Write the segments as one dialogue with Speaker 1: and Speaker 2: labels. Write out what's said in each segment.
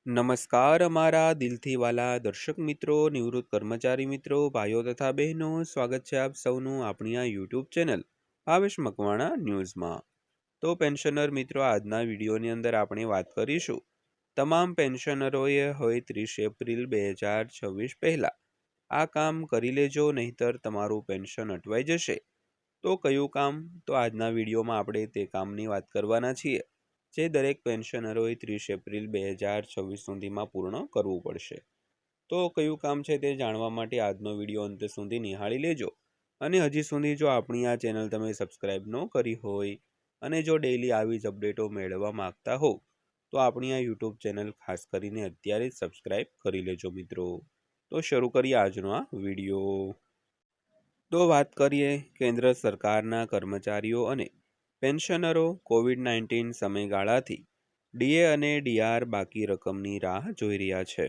Speaker 1: નમસ્કાર અમારા દિલથી વાલા દર્શક મિત્રો, નિવૃત્ત કર્મચારી મિત્રો, ભાઈઓ તથા બહેનો, સ્વાગત છે આપ સૌનું આપણી આ યુટ્યુબ ચેનલ ભાવેશ મકવાણા ન્યૂઝમાં. તો પેન્શનર મિત્રો, આજના વિડીયોની અંદર આપણે વાત કરીશું તમામ પેન્શનરોએ હોય 30 એપ્રિલ 2026 પહેલાં આ કામ કરી લેજો, નહીતર તમારું પેન્શન અટવાઈ જશે. તો કયું કામ? તો આજના વિડીયોમાં આપણે તે કામની વાત કરવાના છીએ જે દરેક પેન્શનરોએ 30 એપ્રિલ 2026 સુધીમાં પૂર્ણ કરવું પડશે. તો કયું કામ છે તે જાણવા માટે આજનો વિડીયો અંત સુધી નિહાળી લેજો. અને હજી સુધી જો આપણી આ ચેનલ તમે સબસ્ક્રાઈબ ન કરી હોય અને જો ડેઈલી આવી જ અપડેટો મેળવવા માંગતા હો તો આપણી આ યુટ્યુબ ચેનલ ખાસ કરીને અત્યારે જ સબસ્ક્રાઈબ કરી લેજો મિત્રો. તો શરૂ કરીએ આજનો આ વિડીયો. તો વાત કરીએ કેન્દ્ર સરકારના કર્મચારીઓ અને પેન્શનરો કોવિડ-19 સમયગાળાથી ડીએ અને ડીઆર બાકી રકમની રાહ જોઈ રહ્યા છે.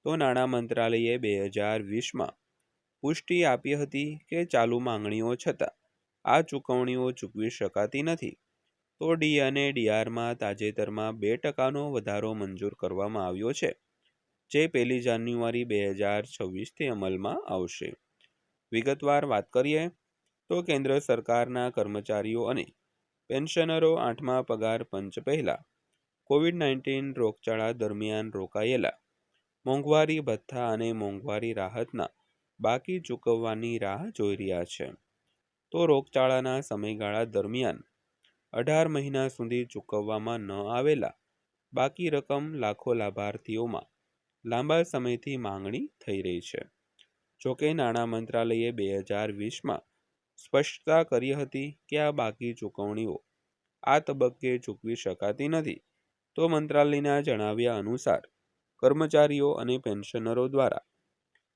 Speaker 1: તો નાણાં મંત્રાલયે 2020માં પુષ્ટિ આપી હતી કે ચાલુ માંગણીઓ છતાં આ ચૂકવણીઓ ચૂકવી શકાતી નથી. તો ડી અને ડીઆરમાં તાજેતરમાં 2%નો વધારો મંજૂર કરવામાં આવ્યો છે, જે 1 જાન્યુઆરી 2026થી અમલમાં આવશે. વિગતવાર વાત કરીએ તો કેન્દ્ર સરકારના કર્મચારીઓ અને પેન્શનરો 8મા પગાર પંચ પહેલાં કોવિડ-19 રોગચાળા દરમિયાન રોકાયેલા મોંઘવારી ભથ્થા અને મોંઘવારી રાહતના બાકી ચૂકવવાની રાહ જોઈ રહ્યા છે. તો રોગચાળાના સમયગાળા દરમિયાન 18 મહિના સુધી ચૂકવવામાં ન આવેલા બાકી રકમ લાખો લાભાર્થીઓમાં લાંબા સમયથી માંગણી થઈ રહી છે. જોકે નાણાં મંત્રાલયે 2020માં સ્પષ્ટતા કરી હતી કે આ બાકી ચૂકવણીઓ આ તબક્કે ચૂકવી શકાતી નથી. તો મંત્રાલયના જણાવ્યા અનુસાર કર્મચારીઓ અને પેન્શનરો દ્વારા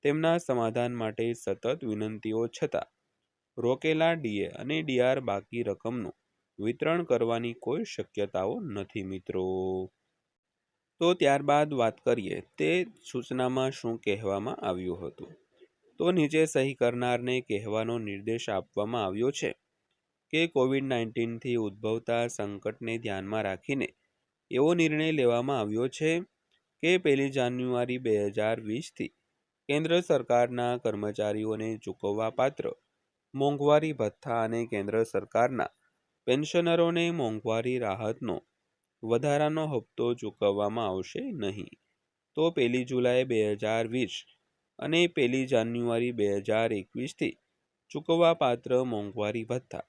Speaker 1: તેમના સમાધાન માટે સતત વિનંતીઓ છતાં રોકેલા ડીએ અને ડીઆર બાકી રકમનું વિતરણ કરવાની કોઈ શક્યતાઓ નથી મિત્રો. તો ત્યારબાદ વાત કરીએ તે સૂચનામાં શું કહેવામાં આવ્યું હતું. તો નીચે સહી કરનારને કહેવાનો નિર્દેશ આપવામાં આવ્યો છે કે કોવિડ-19થી ઉદ્ભવતા સંકટને ધ્યાનમાં રાખીને એવો નિર્ણય લેવામાં આવ્યો છે કે 1 જાન્યુઆરી 2020થી કેન્દ્ર સરકારના કર્મચારીઓને ચૂકવવા પાત્ર મોંઘવારી ભથ્થા અને કેન્દ્ર સરકારના પેન્શનરોને મોંઘવારી રાહતનો વધારાનો હપ્તો ચૂકવવામાં આવશે નહીં. તો 1 જુલાઈ 2020 અને 1 જાન્યુઆરી 2021થી ચૂકવવા પાત્ર મોંઘવારી ભથ્થા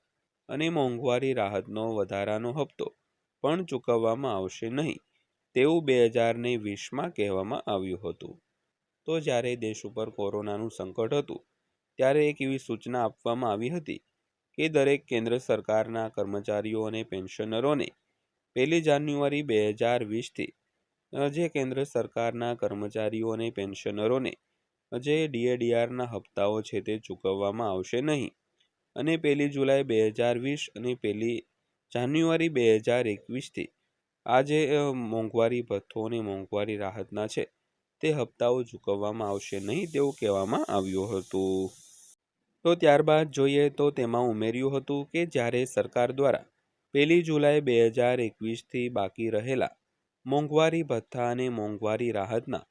Speaker 1: અને મોંઘવારી રાહતનો વધારાનો હપ્તો પણ ચૂકવવામાં આવશે નહીં તેવું 2020માં કહેવામાં આવ્યું હતું. તો જ્યારે દેશ ઉપર કોરોનાનું સંકટ હતું ત્યારે એક એવી સૂચના આપવામાં આવી હતી કે દરેક કેન્દ્ર સરકારના કર્મચારીઓ અને પેન્શનરોને 1 જાન્યુઆરી 2020થી જે કેન્દ્ર સરકારના કર્મચારીઓ અને પેન્શનરોને જે ડીએડીઆરના હપ્તાઓ છે તે ચૂકવવામાં આવશે નહીં. અને 1 જુલાઈ 2020 અને 1 જાન્યુઆરી 2021થી આ જે મોંઘવારી ભથ્થો અને મોંઘવારી રાહતના છે તે હપ્તાઓ ચૂકવવામાં આવશે નહીં તેવું કહેવામાં આવ્યું હતું. તો ત્યારબાદ જોઈએ તો તેમાં ઉમેર્યું હતું કે જ્યારે સરકાર દ્વારા 1 જુલાઈ 2021થી બાકી રહેલા મોંઘવારી ભથ્થા અને મોંઘવારી રાહતના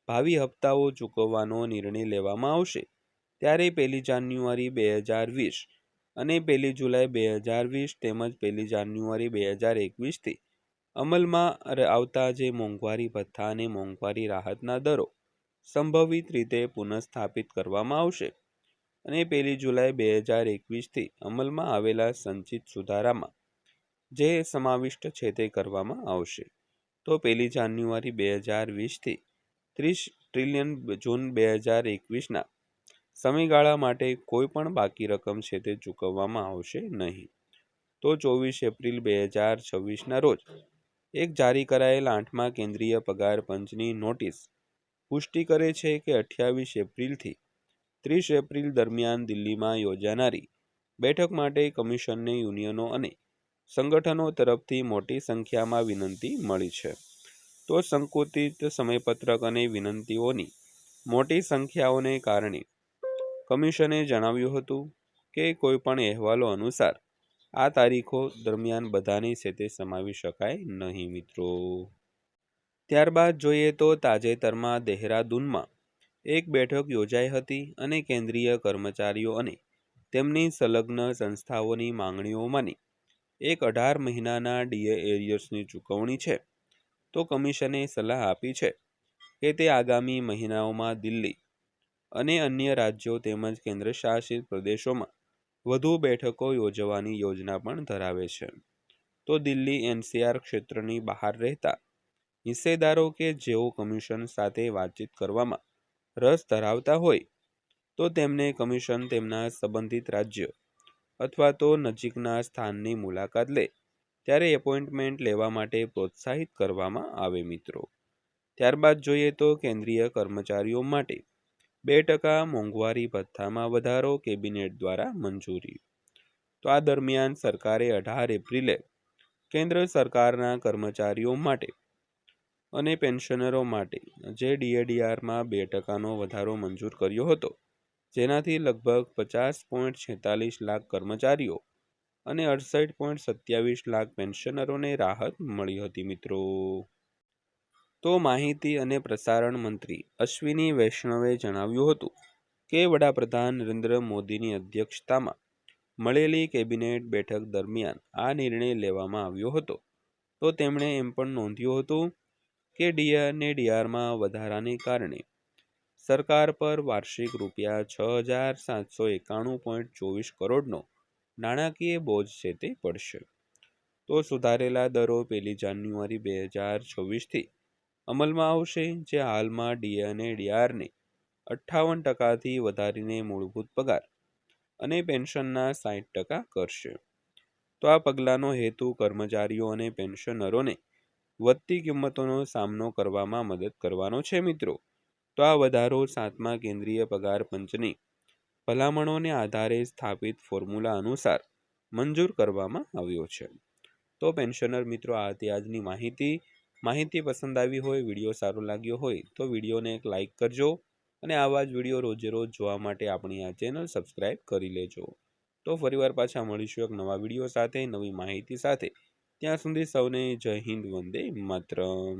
Speaker 1: ભાવિ હપ્તાઓ ચૂકવવાનો નિર્ણય લેવામાં આવશે ત્યારે 1 જાન્યુઆરી 2020 અને 1 જુલાઈ 2020 તેમજ 1 જાન્યુઆરી 2021થી અમલમાં આવતા જે મોંઘવારી ભથ્થા અને મોંઘવારી રાહતના દરો સંભવિત રીતે પુનઃસ્થાપિત કરવામાં આવશે અને 1 જુલાઈ 2021થી અમલમાં આવેલા સંચિત સુધારામાં જે સમાવિષ્ટ છે તે કરવામાં આવશે. તો 1 જાન્યુઆરી 2020થી 30 ટ્રિલિયન જૂન 2021ના સમયગાળા માટે કોઈ પણ બાકી રકમ છે તે ચૂકવવામાં આવશે નહીં. તો 24 એપ્રિલ 2026ના રોજ એક જારી કરાયેલ 8મા કેન્દ્રીય પગાર પંચની નોટિસ પુષ્ટિ કરે છે કે 28 એપ્રિલથી 30 એપ્રિલ દરમિયાન દિલ્હીમાં યોજાનારી બેઠક માટે કમિશનને યુનિયનો અને સંગઠનો તરફથી મોટી સંખ્યામાં વિનંતી મળી છે. તો સંકુચિત સમયપત્રક અને વિનંતીઓની મોટી સંખ્યાઓને કારણે કમિશને જણાવ્યું હતું કે કોઈપણ અહેવાલો અનુસાર આ તારીખો દરમિયાન બધાની સાથે સમાવી શકાય નહીં મિત્રો. ત્યારબાદ જોઈએ તો તાજેતરમાં દહેરાદૂનમાં એક બેઠક યોજાઈ હતી અને કેન્દ્રીય કર્મચારીઓ અને તેમની સંલગ્ન સંસ્થાઓની માંગણીઓમાંની એક 18 મહિનાના ડીએ એરિયર્સની ચૂકવણી છે. તો કમિશને સલાહ આપી છે કે તે આગામી મહિનાઓમાં દિલ્હી અને અન્ય રાજ્યો તેમજ કેન્દ્રશાસિત પ્રદેશોમાં વધુ બેઠકો યોજવાની યોજના પણ ધરાવે છે. તો દિલ્હી એનસીઆર ક્ષેત્રની બહાર રહેતા હિસ્સેદારો કે જેઓ કમિશન સાથે વાતચીત કરવામાં રસ ધરાવતા હોય તો તેમને કમિશન તેમના સંબંધિત રાજ્ય અથવા તો નજીકના સ્થાનની મુલાકાત લે ત્યારે એપોઇન્ટમેન્ટ લેવા માટે પ્રોત્સાહિત કરવામાં આવે મિત્રો. ત્યારબાદ જોઈએ તો કેન્દ્રીય કર્મચારીઓ માટે 2% મોંઘવારી ભથ્થામાં વધારો કેબિનેટ દ્વારા મંજૂરી. તો આ દરમિયાન સરકારે 18 એપ્રિલે કેન્દ્ર સરકારના કર્મચારીઓ માટે અને પેન્શનરો માટે જે ડીએડીઆરમાં 2%નો વધારો મંજૂર કર્યો હતો, જેનાથી લગભગ 50.46 લાખ કર્મચારીઓ અને 68.27 લાખ પેન્શનરોને રાહત મળી હતી મિત્રો. તો માહિતી અને પ્રસારણ મંત્રી અશ્વિની વૈષ્ણવે જણાવ્યું હતું કે વડાપ્રધાન નરેન્દ્ર મોદીની અધ્યક્ષતામાં મળેલી કેબિનેટ બેઠક દરમિયાન આ નિર્ણય લેવામાં આવ્યો હતો. તો તેમણે એમ પણ નોંધ્યું હતું કે ડીએ અને ડીઆરમાં વધારાને કારણે સરકાર પર વાર્ષિક રૂપિયા 6,791.24 કરોડનો નાણાકીય બોજ છે તે પડશે. તો સુધારેલા દરો 1 જાન્યુઆરી 2026થી અમલમાં આવશે, જે હાલમાં ડીએ અને ડીઆરને 58%થી વધારીને મૂળભૂત પગાર અને પેન્શનના 60% કરશે. તો આ પગલાંનો હેતુ કર્મચારીઓ અને પેન્શનરોને વધતી કિંમતોનો સામનો કરવામાં મદદ કરવાનો છે મિત્રો. તો આ વધારો 7મા કેન્દ્રીય પગાર પંચની ભલામણોને આધારે સ્થાપિત ફોર્મ્યુલા અનુસાર મંજૂર કરવામાં આવ્યો છે. તો પેન્શનર મિત્રો, આ હતી આજની માહિતી પસંદ આવી હોય, વિડીયો સારો લાગ્યો હોય તો વિડીયોને એક લાઇક કરજો અને આવા જ વિડીયો રોજે રોજ જોવા માટે આપણી આ ચેનલ સબસ્ક્રાઇબ કરી લેજો. તો ફરીવાર પાછા મળીશું એક નવા વિડીયો સાથે, નવી માહિતી સાથે. ત્યાં સુધી સૌને જય હિન્દ, વંદે માતરમ.